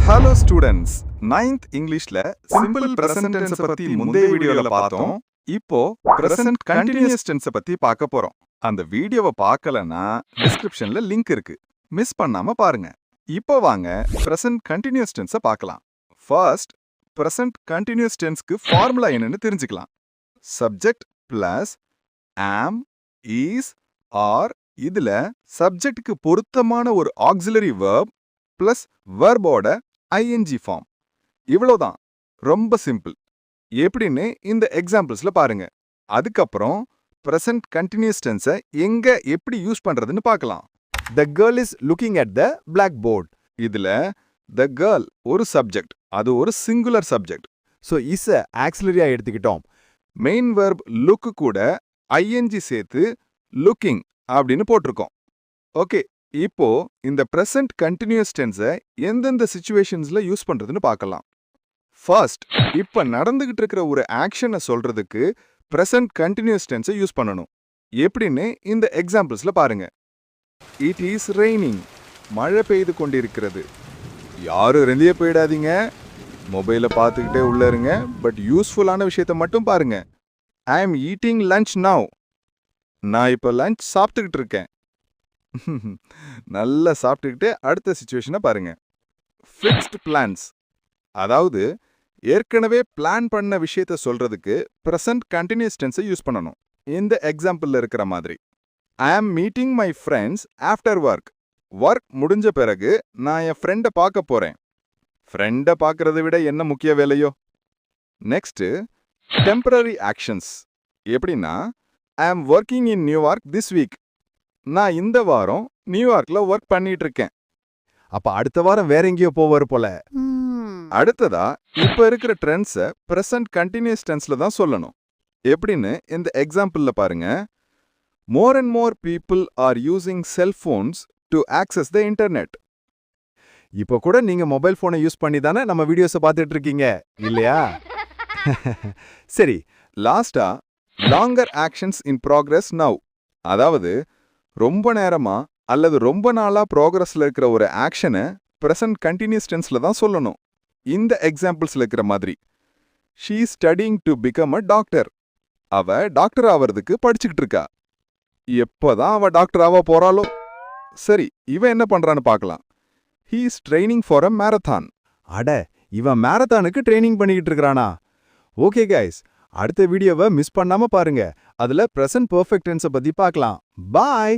Hello students, 9th இங்கிலீஷ்ல simple present tense பத்தி முந்தைய வீடியோல பார்த்தோம். இப்போ பிரசன்ட் கண்டினியூஸ் டென்ஸ் பத்தி பார்க்க போறோம். அந்த வீடியோவை பார்க்கலனா டிஸ்கிரிப்ஷன்ல லிங்க் இருக்கு, மிஸ் பண்ணாம பாருங்க. இப்போ வாங்க பிரசன்ட் கண்டினியூஸ் டென்ஸை பார்க்கலாம். ஃபர்ஸ்ட், பிரசன்ட் கண்டினியூஸ் டென்ஸ்க்கு ஃபார்முலா என்னன்னு தெரிஞ்சுக்கலாம். Subject plus am, is, are. இதுல சப்ஜெக்ட்டுக்கு பொருத்தமான ஒரு ஆக்ஸிலரி வெர்ப் பிளஸ் வெர்போட ஐஎன்ஜி ஃபார்ம். இவ்வளோதான், ரொம்ப சிம்பிள். எப்படின்னு இந்த எக்ஸாம்பிள்ஸ்ல பாருங்க. அதுக்கப்புறம் பிரசன்ட் கண்டினியூஸ் டென்ஸை எங்க எப்படி யூஸ் பண்றதுன்னு பார்க்கலாம். The girl is looking at the blackboard. இதுல the girl ஒரு சப்ஜெக்ட், அது ஒரு சிங்குலர் சப்ஜெக்ட். So is ஆக்சிலரியா எடுத்துக்கிட்டோம். மெயின் வெர்ப் லுக் கூட ஐஎன்ஜி சேர்த்து லுக்கிங் அப்படின்னு போட்டிருக்கோம். ஓகே, இப்போ இந்த பிரசன்ட் கண்டினியூஸ் டென்ஸை எந்தெந்த சிச்சுவேஷன்ஸ்ல யூஸ் பண்றதுன்னு பார்க்கலாம். ஃபர்ஸ்ட், இப்ப நடந்துகிட்டு இருக்கிற ஒரு ஆக்ஷனை சொல்றதுக்கு பிரசன்ட் கண்டினியூஸ் டென்ஸை யூஸ் பண்ணணும். எப்படின்னு இந்த எக்ஸாம்பிள்ஸ்ல பாருங்க. இட் இஸ் ரெய்னிங், மழை பெய்து கொண்டிருக்கிறது. யாரும் ரெந்தியே போயிடாதீங்க, மொபைலை பார்த்துக்கிட்டே உள்ள இருங்க. பட் யூஸ்ஃபுல்லான விஷயத்த மட்டும் பாருங்க. I am eating lunch now, நான் இப்போ லஞ்ச் சாப்பிட்டுக்கிட்டு இருக்கேன். நல்லா சாப்பிட்டுக்கிட்டு அடுத்த சிச்சுவேஷனை பாருங்க. ஃபிக்ஸ்ட் பிளான்ஸ், அதாவது ஏற்கனவே பிளான் பண்ண விஷயத்த சொல்றதுக்கு பிரசன்ட் கண்டினியூஸ் டென்ஸை யூஸ் பண்ணணும். இந்த எக்ஸாம்பிள்ல இருக்கிற மாதிரி, ஐ ஆம் meeting my friends after work. Work முடிஞ்ச பிறகு நான் என் ஃப்ரெண்டை பார்க்க போறேன். ஃப்ரெண்டை பார்க்கறதை விட என்ன முக்கிய வேலையோ. Next, temporary actions. எப்படின்னா, I am working in New York this week. நான் இந்த வாரம் நியூயார்க்ல ஒர்க் பண்ணிட்டு இருக்கேன். அப்ப அடுத்த வாரம் வேற எங்கேயோ போவார் போல. அடுத்ததா, இப்ப இருக்கிற ட்ரெண்ட்ஸை பிரசன்ட் கண்டினியூஸ் டென்ஸ்ல தான் சொல்லணும். எப்படின்னு இந்த எக்ஸாம்பிள்ல பாருங்க. More and more people are using cell phones to access the internet. இப்போ கூட நீங்க மொபைல் போனை யூஸ் பண்ணி தானே நம்ம வீடியோஸை பார்த்துட்டு இருக்கீங்க, இல்லையா? சரி, லாஸ்டா, longer actions in progress now. அதாவது ரொம்ப நேரமா அல்லது ரொம்ப நாளா ப்ராக்ரஸ்ல இருக்கிற ஒரு ஆக்ஷனை பிரசன்ட் கண்டினியூஸ் டென்ஸ்ல தான் சொல்லணும். இந்த எக்ஸாம்பிள்ஸ்ல இருக்கிற மாதிரி, she studying to become a doctor. அவ டாக்டர் ஆவறதுக்கு படிச்சுக்கிட்டு இருக்கா. எப்போதான் அவ டாக்டர் ஆவ போறாளோ. சரி, இவன் என்ன பண்றான்னு பார்க்கலாம். He is training for a marathon. அட, இவன் மேரத்தானுக்கு ட்ரைனிங் பண்ணிக்கிட்டு இருக்கிறானா? ஓகே கைஸ், அடுத்த வீடியோவை மிஸ் பண்ணாம பாருங்க. அதுல பிரசன்ட் பெர்ஃபெக்ட் டென்ஸை பத்தி பார்க்கலாம். பாய்.